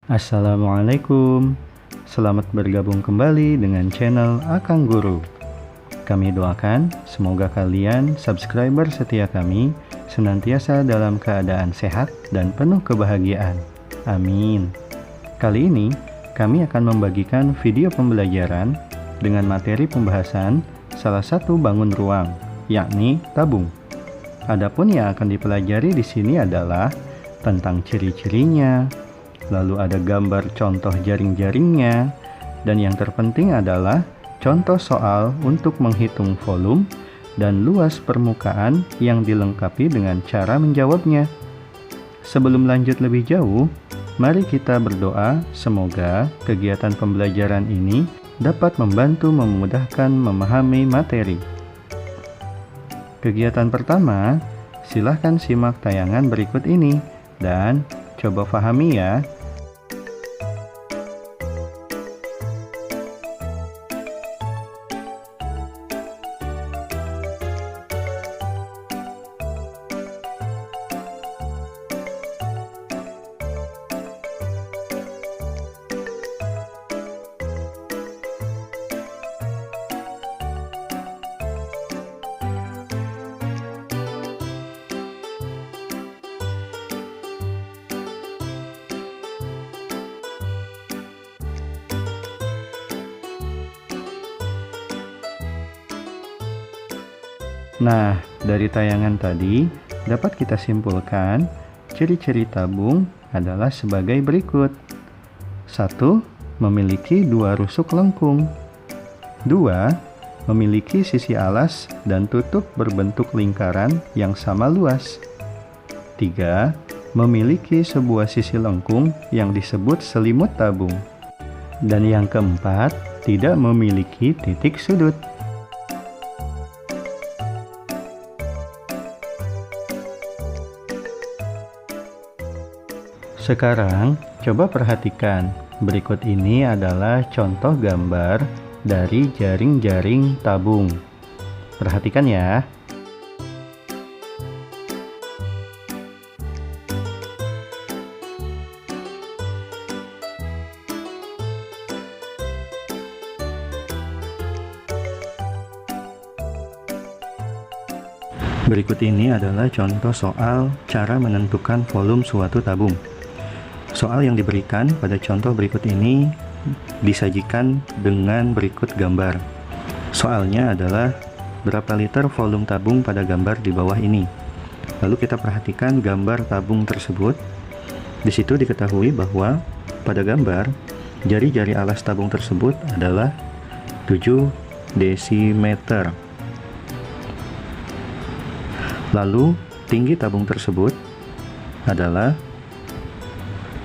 Assalamualaikum. Selamat bergabung kembali dengan channel Akang Guru. Kami doakan semoga kalian subscriber setia kami senantiasa dalam keadaan sehat dan penuh kebahagiaan. Amin. Kali ini kami akan membagikan video pembelajaran dengan materi pembahasan salah satu bangun ruang, yakni tabung. Adapun yang akan dipelajari di sini adalah tentang ciri-cirinya, lalu ada gambar contoh jaring-jaringnya, dan yang terpenting adalah contoh soal untuk menghitung volume dan luas permukaan yang dilengkapi dengan cara menjawabnya. Sebelum lanjut lebih jauh, mari kita berdoa semoga kegiatan pembelajaran ini dapat membantu memudahkan memahami materi. Kegiatan pertama, silahkan simak tayangan berikut ini dan coba pahami ya. Nah, dari tayangan tadi dapat kita simpulkan ciri-ciri tabung adalah sebagai berikut. 1. Memiliki dua rusuk lengkung. 2. Memiliki sisi alas dan tutup berbentuk lingkaran yang sama luas. 3. Memiliki sebuah sisi lengkung yang disebut selimut tabung. Dan yang keempat, tidak memiliki titik sudut. Sekarang, coba perhatikan. Berikut ini adalah contoh gambar dari jaring-jaring tabung. Perhatikan ya. Berikut ini adalah contoh soal cara menentukan volume suatu tabung. Soal yang diberikan pada contoh berikut ini disajikan dengan berikut gambar. Soalnya adalah berapa liter volume tabung pada gambar di bawah ini. Lalu kita perhatikan gambar tabung tersebut. Di situ diketahui bahwa pada gambar jari-jari alas tabung tersebut adalah 7 desimeter. Lalu tinggi tabung tersebut adalah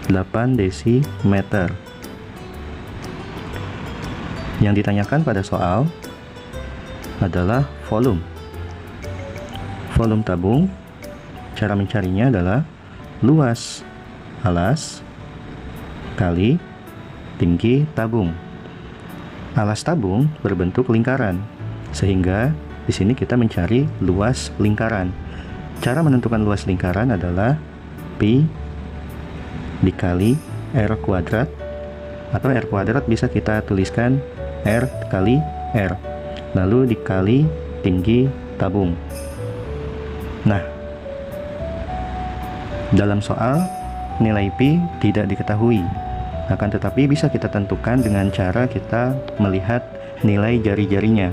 8 desimeter. Yang ditanyakan pada soal adalah volume. Volume tabung, cara mencarinya adalah luas alas kali tinggi tabung. Alas tabung berbentuk lingkaran, sehingga di sini kita mencari luas lingkaran. Cara menentukan luas lingkaran adalah pi dikali R kuadrat, atau R kuadrat bisa kita tuliskan R kali R, lalu dikali tinggi tabung. Nah, dalam soal nilai pi tidak diketahui, akan tetapi bisa kita tentukan dengan cara kita melihat nilai jari-jarinya.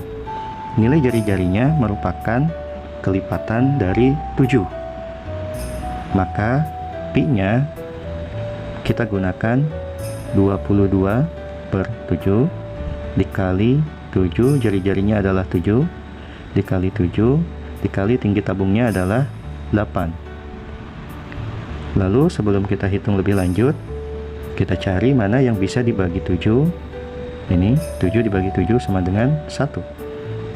Nilai jari-jarinya merupakan kelipatan dari 7. Maka pi-nya kita gunakan 22/7 dikali 7, jari-jarinya adalah 7, dikali 7, dikali tinggi tabungnya adalah 8. Lalu sebelum kita hitung lebih lanjut, kita cari mana yang bisa dibagi 7. Ini 7 dibagi 7 sama dengan 1.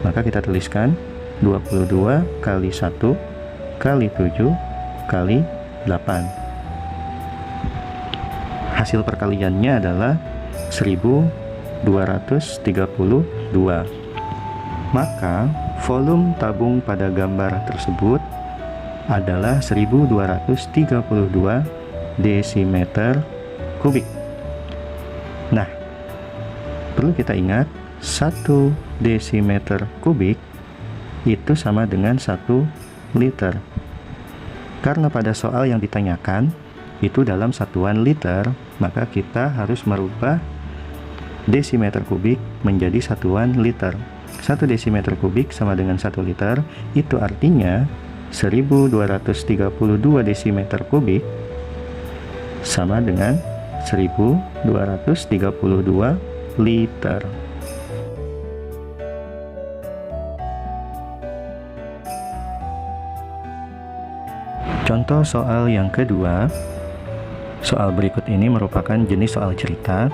Maka kita tuliskan 22 kali 1 kali 7 kali 8. Hasil perkaliannya adalah 1232. Maka volume tabung pada gambar tersebut adalah 1232 desimeter kubik. Nah, perlu kita ingat 1 desimeter kubik itu sama dengan 1 liter. Karena pada soal yang ditanyakan itu dalam satuan liter, maka kita harus merubah desimeter kubik menjadi satuan liter. 1 desimeter kubik sama dengan 1 liter, itu artinya 1232 desimeter kubik sama dengan 1232 liter. Contoh soal yang kedua. Soal berikut ini merupakan jenis soal cerita.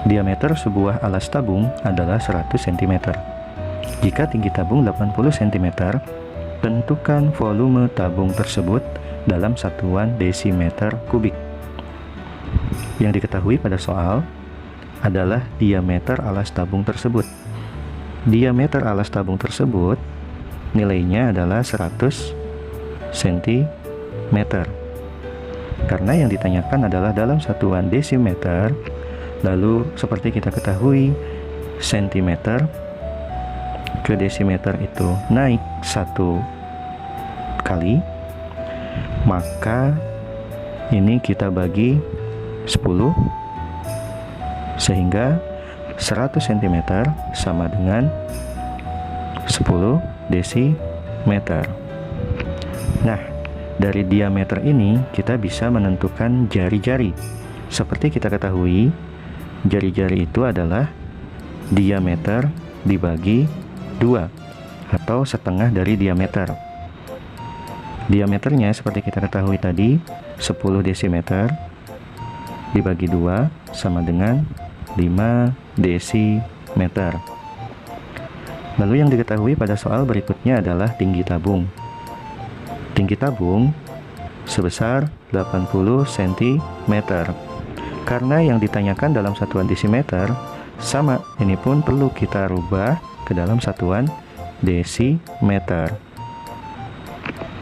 Diameter sebuah alas tabung adalah 100 cm. Jika tinggi tabung 80 cm, tentukan volume tabung tersebut dalam satuan desimeter kubik. Yang diketahui pada soal adalah diameter alas tabung tersebut. Diameter alas tabung tersebut nilainya adalah 100 cm. Karena yang ditanyakan adalah dalam satuan desimeter, lalu seperti kita ketahui cm ke desimeter itu naik 1 kali, maka ini kita bagi 10, sehingga 100 cm sama dengan 10 desimeter. Nah, dari diameter ini kita bisa menentukan jari-jari. Seperti kita ketahui, jari-jari itu adalah diameter dibagi 2 atau setengah dari diameter. Diameternya seperti kita ketahui tadi 10 desimeter dibagi 2 sama dengan 5 desimeter. Lalu yang diketahui pada soal berikutnya adalah tinggi tabung. Tinggi tabung sebesar 80 cm. Karena yang ditanyakan dalam satuan desimeter, sama, ini pun perlu kita rubah ke dalam satuan desimeter.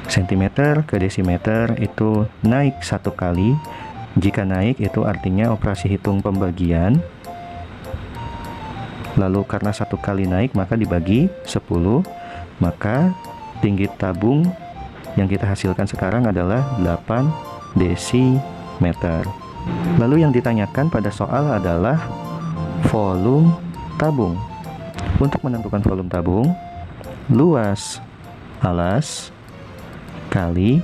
Sentimeter ke desimeter itu naik 1 kali. Jika naik itu artinya operasi hitung pembagian. Lalu karena 1 kali naik maka dibagi 10, maka tinggi tabung yang kita hasilkan sekarang adalah 8 desimeter. Lalu yang ditanyakan pada soal adalah volume tabung. Untuk menentukan volume tabung, luas alas kali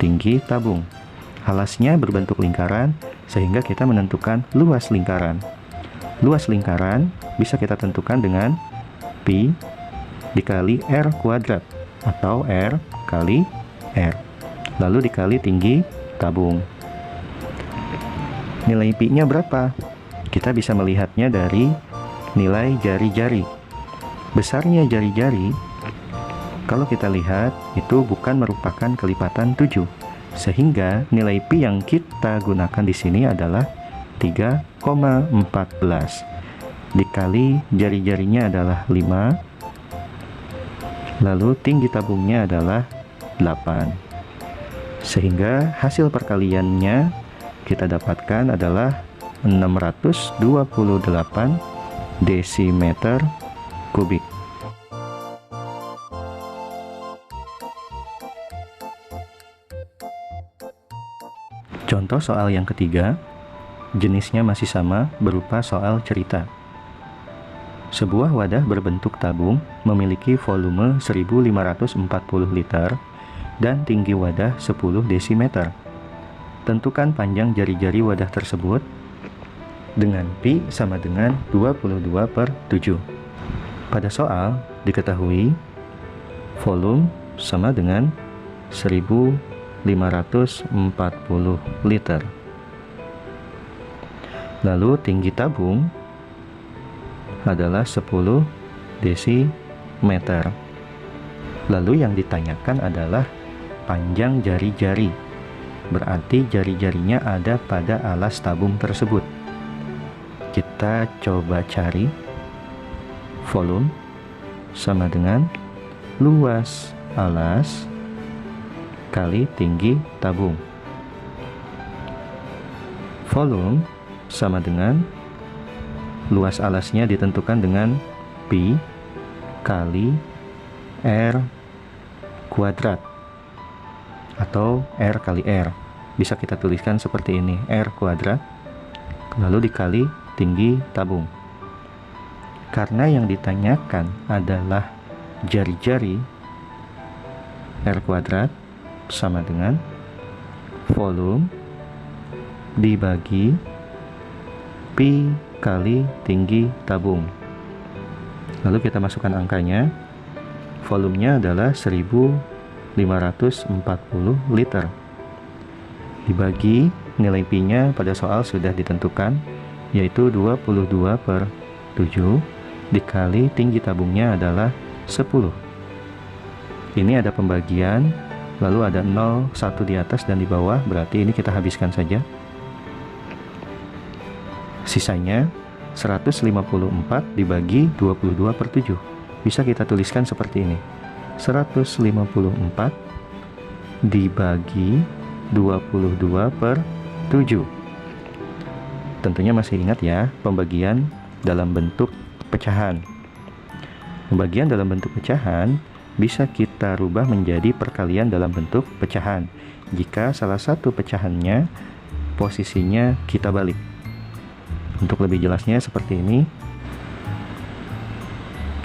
tinggi tabung. Alasnya berbentuk lingkaran, sehingga kita menentukan luas lingkaran. Luas lingkaran bisa kita tentukan dengan pi dikali r kuadrat atau r kali r, lalu dikali tinggi tabung. Nilai pi-nya berapa? Kita bisa melihatnya dari nilai jari-jari. Besarnya jari-jari, kalau kita lihat, itu bukan merupakan kelipatan 7, sehingga nilai pi yang kita gunakan di sini adalah 3,14 dikali jari-jarinya adalah 5, lalu tinggi tabungnya adalah 8, sehingga hasil perkaliannya kita dapatkan adalah 628 desimeter kubik. Contoh soal yang ketiga, jenisnya masih sama, berupa soal cerita. Sebuah wadah berbentuk tabung memiliki volume 1540 liter dan tinggi wadah 10 desimeter. Tentukan panjang jari-jari wadah tersebut dengan pi sama dengan 22/7. Pada soal diketahui volume sama dengan 1540 liter. Lalu tinggi tabung adalah 10 desimeter. Lalu yang ditanyakan adalah panjang jari-jari. Berarti jari-jarinya ada pada alas tabung tersebut. Kita coba cari volume sama dengan luas alas kali tinggi tabung. Volume sama dengan luas alasnya ditentukan dengan pi kali R kuadrat atau R kali R. Bisa kita tuliskan seperti ini, R kuadrat lalu dikali tinggi tabung. Karena yang ditanyakan adalah jari-jari, R kuadrat sama dengan volume dibagi pi kali tinggi tabung. Lalu kita masukkan angkanya. Volumenya adalah 1540 liter. Dibagi, nilai pi-nya pada soal sudah ditentukan, yaitu 22/7 dikali tinggi tabungnya adalah 10. Ini ada pembagian, lalu ada 0, 1 di atas dan di bawah, berarti ini kita habiskan saja. Sisanya 154 dibagi 22/7. Bisa kita tuliskan seperti ini. 154 dibagi 22/7. Tentunya masih ingat ya, pembagian dalam bentuk pecahan. Pembagian dalam bentuk pecahan bisa kita rubah menjadi perkalian dalam bentuk pecahan jika salah satu pecahannya posisinya kita balik. Untuk lebih jelasnya seperti ini,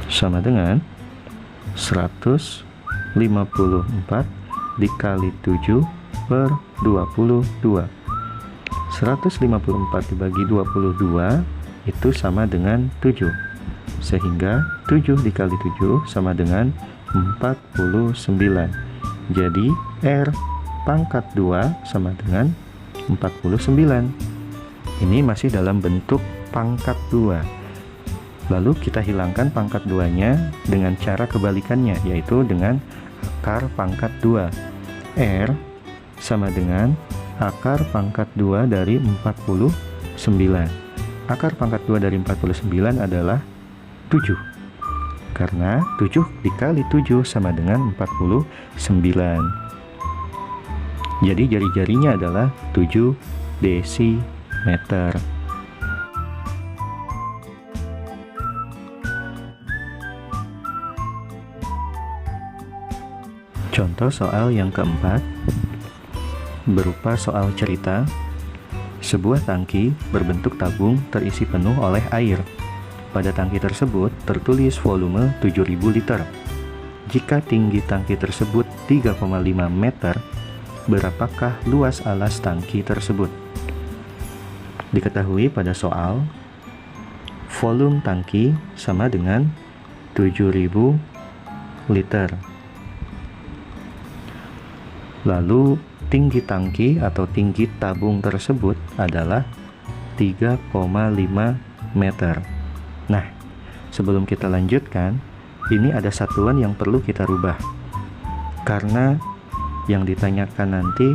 sama dengan 154 dikali 7/22. 154 dibagi 22 itu sama dengan 7. Sehingga 7 dikali 7 sama dengan 49. Jadi R pangkat 2 sama dengan 49. Ini masih dalam bentuk pangkat 2. Lalu kita hilangkan pangkat 2-nya dengan cara kebalikannya, yaitu dengan akar pangkat 2. R sama dengan akar pangkat 2 dari 49. Akar pangkat 2 dari 49 adalah 7. Karena 7 dikali 7 sama dengan 49. Jadi jari-jarinya adalah 7 desimeter. Contoh soal yang keempat berupa soal cerita. Sebuah tangki berbentuk tabung terisi penuh oleh air. Pada tangki tersebut tertulis volume 7000 liter. Jika tinggi tangki tersebut 3,5 meter, berapakah luas alas tangki tersebut? Diketahui pada soal, volume tangki sama dengan 7000 liter. Lalu tinggi tangki atau tinggi tabung tersebut adalah 3,5 meter. Nah, sebelum kita lanjutkan, ini ada satuan yang perlu kita rubah. Karena yang ditanyakan nanti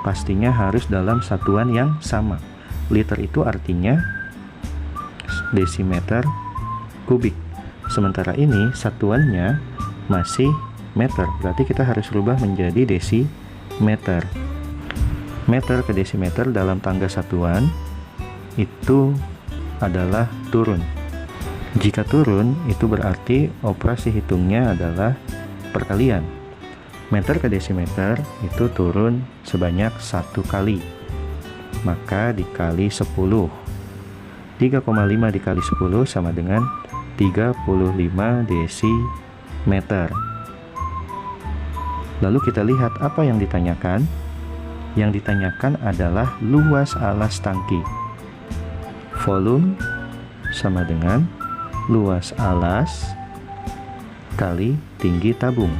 pastinya harus dalam satuan yang sama. Liter itu artinya desimeter kubik. Sementara ini satuannya masih meter, berarti kita harus rubah menjadi desimeter. Meter ke desimeter dalam tangga satuan itu adalah turun. Jika turun, itu berarti operasi hitungnya adalah perkalian. Meter ke desimeter itu turun sebanyak 1 kali, maka dikali 10. 3,5 dikali 10 sama dengan 35 desimeter. Lalu kita lihat apa yang ditanyakan. Yang ditanyakan adalah luas alas tangki. Volume sama dengan luas alas kali tinggi tabung.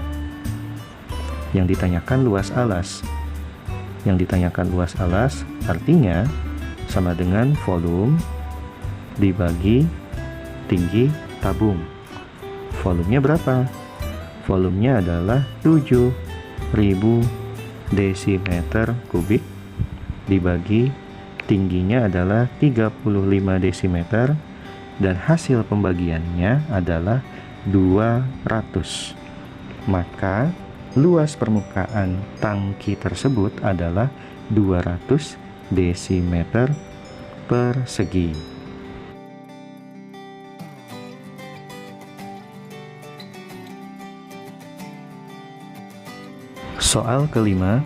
Yang ditanyakan luas alas. Yang ditanyakan luas alas artinya sama dengan volume dibagi tinggi tabung. Volumenya berapa? Volumenya adalah 7000 desimeter kubik dibagi tingginya adalah 35 desimeter dan hasil pembagiannya adalah 200. Maka luas permukaan tangki tersebut adalah 200 desimeter persegi. Soal kelima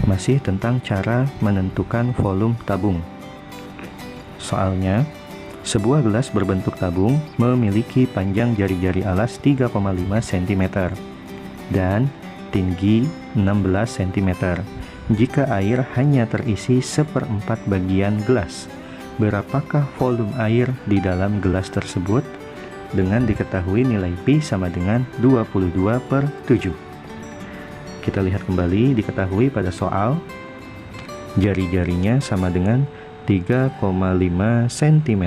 masih tentang cara menentukan volume tabung. Soalnya, sebuah gelas berbentuk tabung memiliki panjang jari-jari alas 3,5 cm dan tinggi 16 cm. Jika air hanya terisi 1/4 bagian gelas, berapakah volume air di dalam gelas tersebut? Dengan diketahui nilai Pi sama dengan 22/7. Kita lihat kembali, diketahui pada soal jari-jarinya sama dengan 3,5 cm,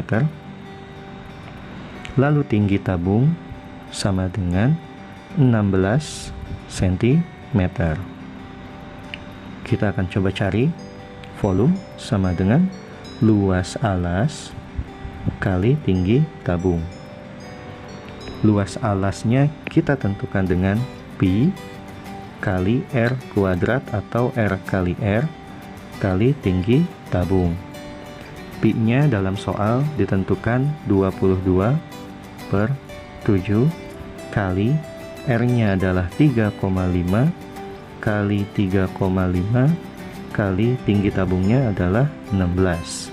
lalu tinggi tabung sama dengan 16 cm. Kita akan coba cari volume sama dengan luas alas kali tinggi tabung. Luas alasnya kita tentukan dengan Pi kali R kuadrat atau R kali R kali tinggi tabung. Pi-nya dalam soal ditentukan 22/7 kali R-nya adalah 3,5 kali 3,5 kali tinggi tabungnya adalah 16.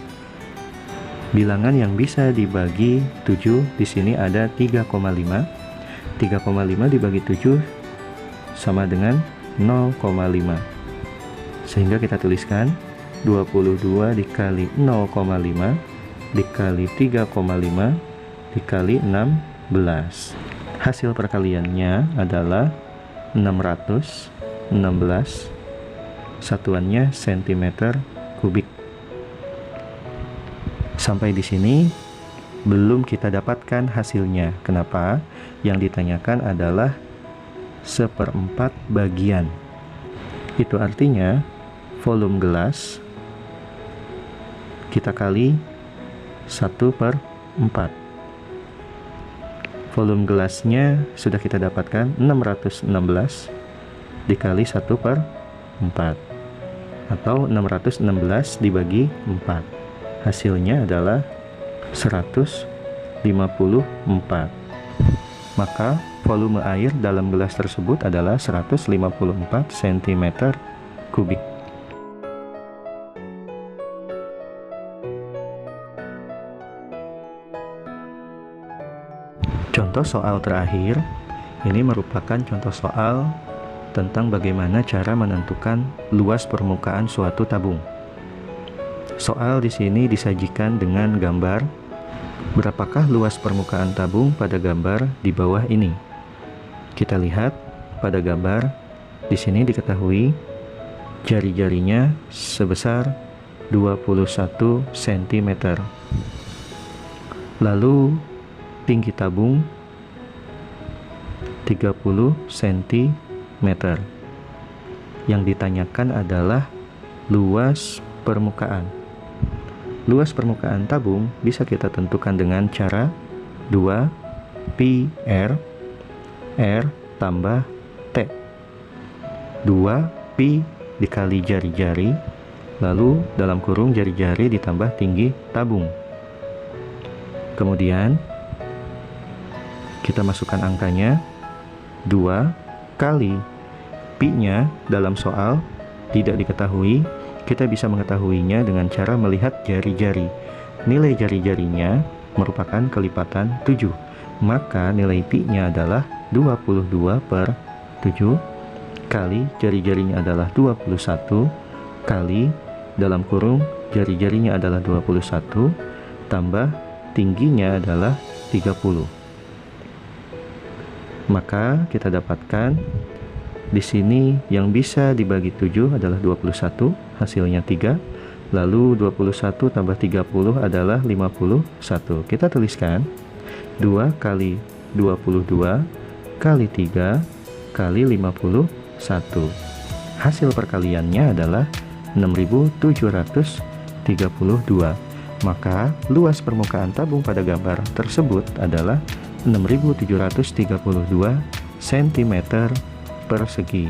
Bilangan yang bisa dibagi 7 di sini ada 3,5. 3,5 dibagi 7 sama dengan 0,5. Sehingga kita tuliskan 22 dikali 0,5 dikali 3,5 dikali 16. Hasil perkaliannya adalah 616, satuannya cm kubik. Sampai di sini belum kita dapatkan hasilnya. Kenapa? Yang ditanyakan adalah 1/4 bagian. Itu artinya volume gelas kita kali 1/4. Volume gelasnya sudah kita dapatkan 616 dikali 1/4 atau 616 dibagi 4. Hasilnya adalah 154. Maka volume air dalam gelas tersebut adalah 154 cm kubik. Contoh soal terakhir, ini merupakan contoh soal tentang bagaimana cara menentukan luas permukaan suatu tabung. Soal di sini disajikan dengan gambar. Berapakah luas permukaan tabung pada gambar di bawah ini? Kita lihat pada gambar di sini diketahui jari-jarinya sebesar 21 cm. Lalu tinggi tabung 30 cm. Yang ditanyakan adalah luas permukaan. Luas permukaan tabung bisa kita tentukan dengan cara 2 pi R tambah T. 2 pi dikali jari-jari, lalu dalam kurung jari-jari ditambah tinggi tabung. Kemudian kita masukkan angkanya 2 kali pi-nya dalam soal tidak diketahui. Kita bisa mengetahuinya dengan cara melihat jari-jari. Nilai jari-jarinya merupakan kelipatan 7. Maka nilai pi-nya adalah 22/7 kali jari-jarinya adalah 21 kali dalam kurung jari-jarinya adalah 21 tambah tingginya adalah 30. Maka kita dapatkan di sini yang bisa dibagi 7 adalah 21, hasilnya 3. Lalu 21 tambah 30 adalah 51. Kita tuliskan 2 kali 22 kali 3 kali 51. Hasil perkaliannya adalah 6732. Maka luas permukaan tabung pada gambar tersebut adalah 6732 cm persegi.